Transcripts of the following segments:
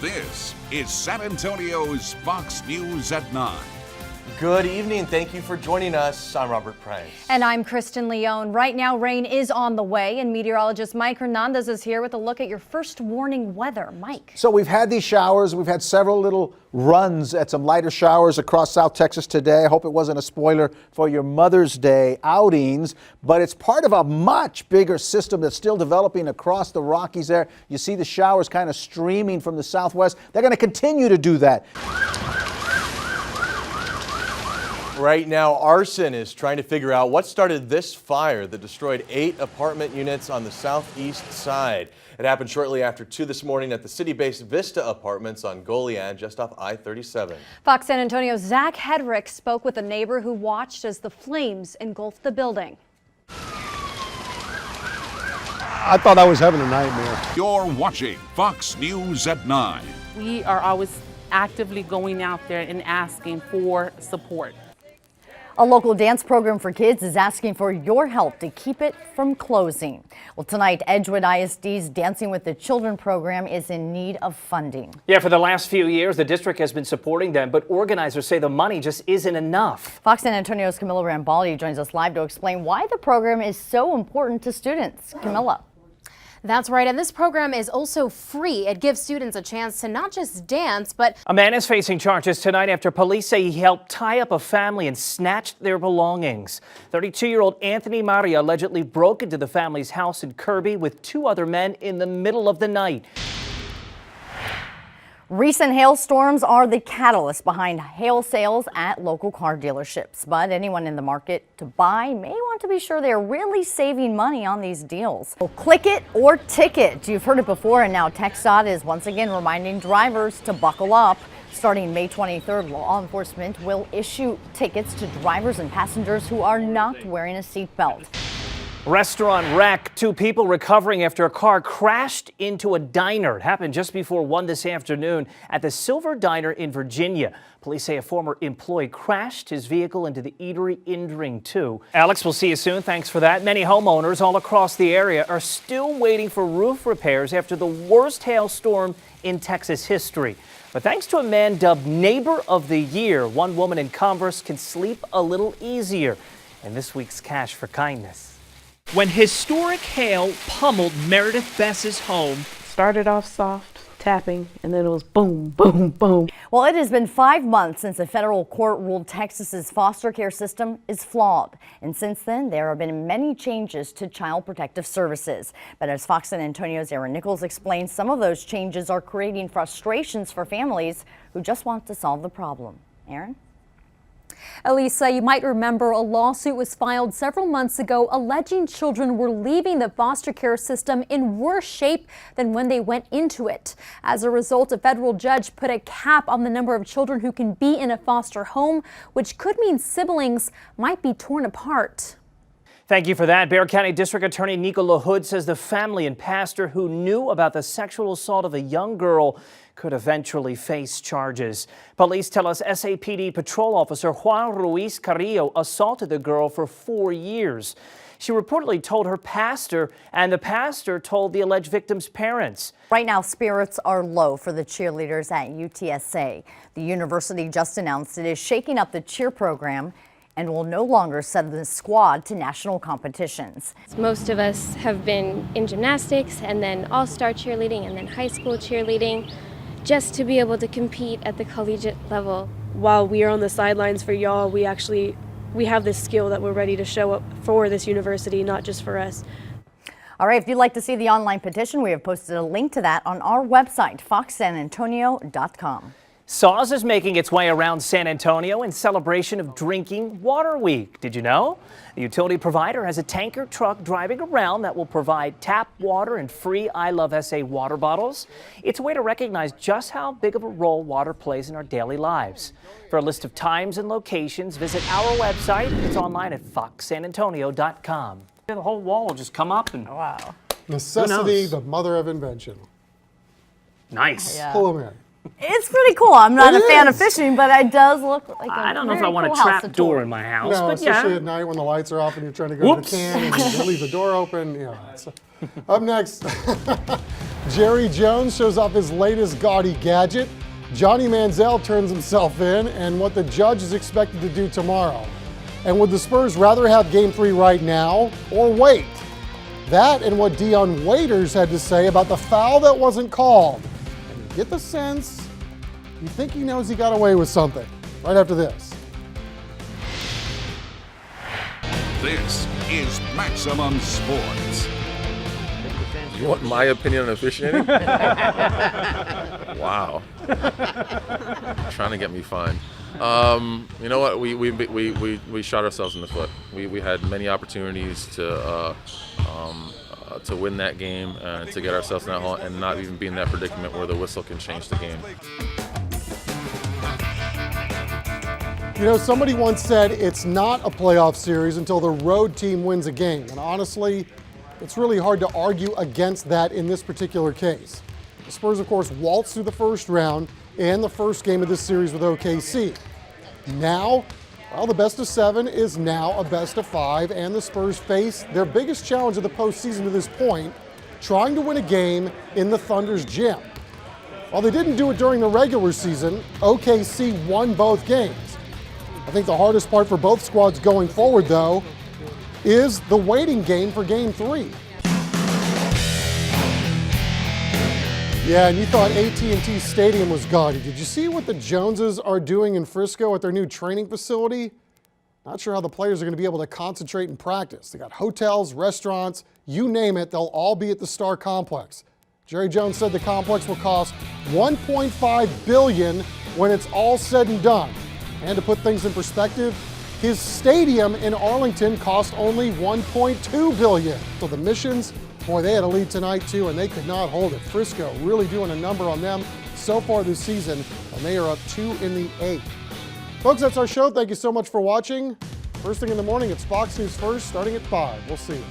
This is San Antonio's Fox News at 9. Good evening. Thank you for joining us. I'm Robert Price. And I'm Kristen Leone. Right now, rain is on the way, and meteorologist Mike Hernandez is here with a look at your first warning weather. Mike. So we've had these showers. We've had several little runs at some lighter showers across South Texas today. I hope it wasn't a spoiler for your Mother's Day outings, but it's part of a much bigger system that's still developing across the Rockies there. You see the showers kind of streaming from the southwest. They're going to continue to do that. Right now, arson is trying to figure out what started this fire that destroyed 8 apartment units on the southeast side. It happened shortly after 2 this morning at the city-based Vista Apartments on Goliad, just off I-37. Fox San Antonio's Zach Hedrick spoke with a neighbor who watched as the flames engulfed the building. I thought I was having a nightmare. You're watching Fox News at 9. We are always actively going out there and asking for support. A local dance program for kids is asking for your help to keep it from closing. Well, tonight, Edgewood ISD's Dancing with the Children program is in need of funding. Yeah, for the last few years, the district has been supporting them, but organizers say the money just isn't enough. Fox San Antonio's Camilla Rambaldi joins us live to explain why the program is so important to students. Camilla. That's right, and this program is also free. It gives students a chance to not just dance, but... A man is facing charges tonight after police say he helped tie up a family and snatched their belongings. 32-year-old Anthony Maria allegedly broke into the family's house in Kirby with 2 other men in the middle of the night. Recent hailstorms are the catalyst behind hail sales at local car dealerships, but anyone in the market to buy may want to be sure they're really saving money on these deals. Well, click it or ticket. You've heard it before, and now TxDOT is once again reminding drivers to buckle up. Starting May 23rd, law enforcement will issue tickets to drivers and passengers who are not wearing a seatbelt. Restaurant wreck. 2 people recovering after a car crashed into a diner. It happened just before 1 this afternoon at the Silver Diner in Virginia. Police say a former employee crashed his vehicle into the eatery, injuring 2. Alex, we'll see you soon. Thanks for that. Many homeowners all across the area are still waiting for roof repairs after the worst hailstorm in Texas history. But thanks to a man dubbed Neighbor of the Year, one woman in Converse can sleep a little easier. And this week's Cash for Kindness. When historic hail pummeled Meredith Bess's home. Started off soft, tapping, and then it was boom, boom, boom. Well, it has been 5 months since a federal court ruled Texas's foster care system is flawed. And since then, there have been many changes to child protective services. But as Fox San Antonio's Aaron Nichols explains, some of those changes are creating frustrations for families who just want to solve the problem. Aaron? Elisa, you might remember a lawsuit was filed several months ago alleging children were leaving the foster care system in worse shape than when they went into it. As a result, a federal judge put a cap on the number of children who can be in a foster home, which could mean siblings might be torn apart. Thank you for that. Bexar County District Attorney Nico LaHood says the family and pastor who knew about the sexual assault of a young girl could eventually face charges. Police tell us SAPD patrol officer Juan Ruiz Carrillo assaulted the girl for 4 years. She reportedly told her pastor, and the pastor told the alleged victim's parents. Right now, spirits are low for the cheerleaders at UTSA. The university just announced it is shaking up the cheer program and will no longer send the squad to national competitions. Most of us have been in gymnastics and then all-star cheerleading and then high school cheerleading, just to be able to compete at the collegiate level. While we are on the sidelines for y'all, we have this skill that we're ready to show up for this university, not just for us. All right, if you'd like to see the online petition, we have posted a link to that on our website, foxsanantonio.com. SAWS is making its way around San Antonio in celebration of Drinking Water Week. Did you know? The utility provider has a tanker truck driving around that will provide tap water and free I Love SA water bottles. It's a way to recognize just how big of a role water plays in our daily lives. For a list of times and locations, visit our website. It's online at foxsanantonio.com. The whole wall will just come up and... Wow. Necessity, the mother of invention. Nice. Yeah. Pull them in. It's pretty cool. I'm not a fan of fishing, but it does look like a I don't know if I very want cool a trap house to door tour. in my house, No, but especially yeah. at night when the lights are off and you're trying to go to the can and you leave the door open. Yeah. So, up next, Jerry Jones shows off his latest gaudy gadget. Johnny Manziel turns himself in, and what the judge is expected to do tomorrow. And would the Spurs rather have Game 3 right now or wait? That and what Dion Waiters had to say about the foul that wasn't called. And you get the sense you think he knows he got away with something. Right after this. This is Maximum Sports. You want my opinion on officiating? Wow. Trying to get me fined. You know what? We shot ourselves in the foot. We had many opportunities to win that game and to get ourselves in that hole and not even be in that predicament where the whistle can change the game. You know, somebody once said it's not a playoff series until the road team wins a game. And honestly, it's really hard to argue against that in this particular case. The Spurs, of course, waltzed through the first round and the first game of this series with OKC. Now, well, the best of 7 is now a best of 5, and the Spurs face their biggest challenge of the postseason to this point, trying to win a game in the Thunder's gym. While they didn't do it during the regular season, OKC won both games. I think the hardest part for both squads going forward, though, is the waiting game for Game 3. Yeah, and you thought AT&T Stadium was gaudy. Did you see what the Joneses are doing in Frisco at their new training facility? Not sure how the players are going to be able to concentrate and practice. They got hotels, restaurants, you name it, they'll all be at the Star Complex. Jerry Jones said the complex will cost $1.5 billion when it's all said and done. And to put things in perspective, his stadium in Arlington cost only $1.2 billion. So the Missions, boy, they had a lead tonight too, and they could not hold it. Frisco really doing a number on them so far this season, and they are up 2 in the 8th. Folks, that's our show. Thank you so much for watching. First thing in the morning, it's Fox News First, starting at 5. We'll see you.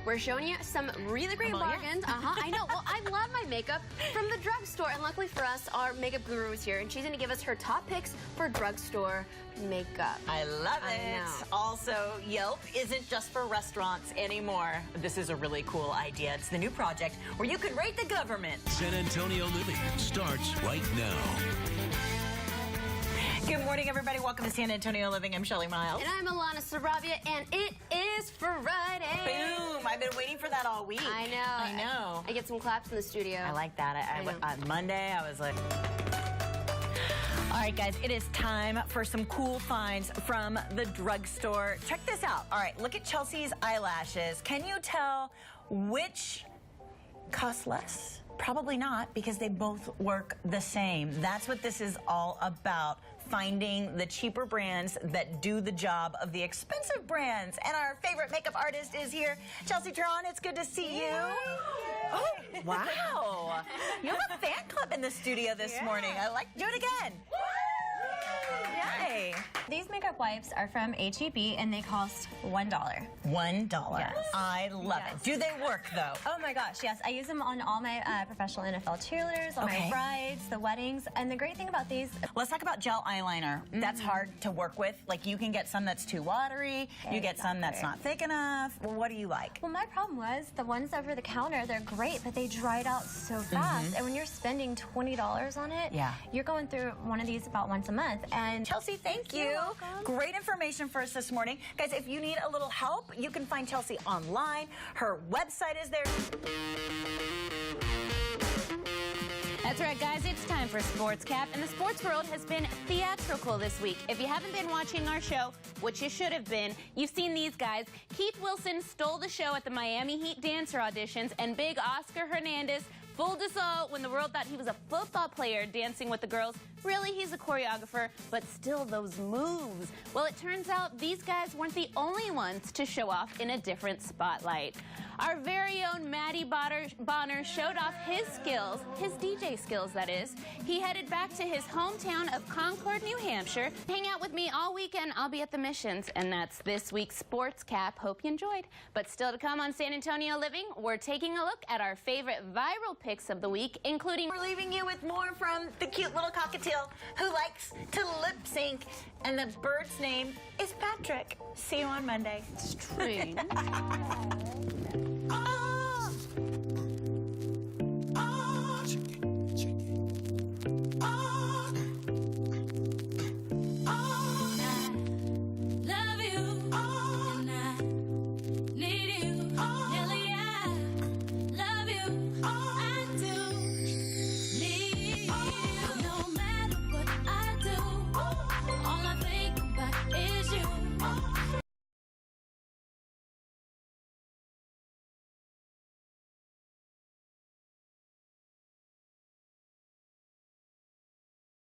We're showing you some really great bargains. I know. Well, I love my makeup from the drugstore, and luckily for us, our makeup guru is here, and she's going to give us her top picks for drugstore makeup. I love it. Also, Yelp isn't just for restaurants anymore. This is a really cool idea. It's the new project where you can rate the government. San Antonio Living starts right now. Good morning, everybody. Welcome to San Antonio Living. I'm Shelley Miles. And I'm Alana Sarabia, and it is Friday. Boom. I've been waiting for that all week. I know. I get some claps in the studio. I like that. On Monday, I was like... All right, guys, it is time for some cool finds from the drugstore. Check this out. All right, look at Chelsea's eyelashes. Can you tell which costs less? Probably not, because they both work the same. That's what this is all about. Finding the cheaper brands that do the job of the expensive brands. And our favorite makeup artist is here. Chelsea Tron, it's good to see you. Oh, wow. You have a fan club in the studio this morning. I like, do it again. Yay. These makeup wipes are from H-E-B and they cost $1. $1. Yes. I love it. Do they work though? Oh my gosh, yes. I use them on all my professional NFL cheerleaders, on my brides, the weddings. And the great thing about these... Let's talk about gel eyeliner. That's hard to work with. Like, you can get some that's too watery. You get some that's not thick enough. Well, what do you like? Well, my problem was the ones over the counter, they're great, but they dried out so fast. And when you're spending $20 on it, you're going through one of these about once a month. And Chelsea, thank you. Great information for us this morning. Guys, if you need a little help, you can find Chelsea online. Her website is there. That's right, guys. It's time for Sports Cap, and the sports world has been theatrical this week. If you haven't been watching our show, which you should have been, you've seen these guys. Keith Wilson stole the show at the Miami Heat dancer auditions, and big Oscar Hernandez fooled us all when the world thought he was a football player dancing with the girls. Really, he's a choreographer, but still those moves. Well, it turns out these guys weren't the only ones to show off in a different spotlight. Our very own Matty Bonner showed off his skills, his DJ skills, that is. He headed back to his hometown of Concord, New Hampshire. Hang out with me all weekend. I'll be at the Missions, and that's this week's Sports Cap. Hope you enjoyed. But still to come on San Antonio Living, we're taking a look at our favorite viral picks of the week, including... We're leaving you with more from the cute little cockatiel who likes to lip sync, and the bird's name is Patrick. See you on Monday. Strange.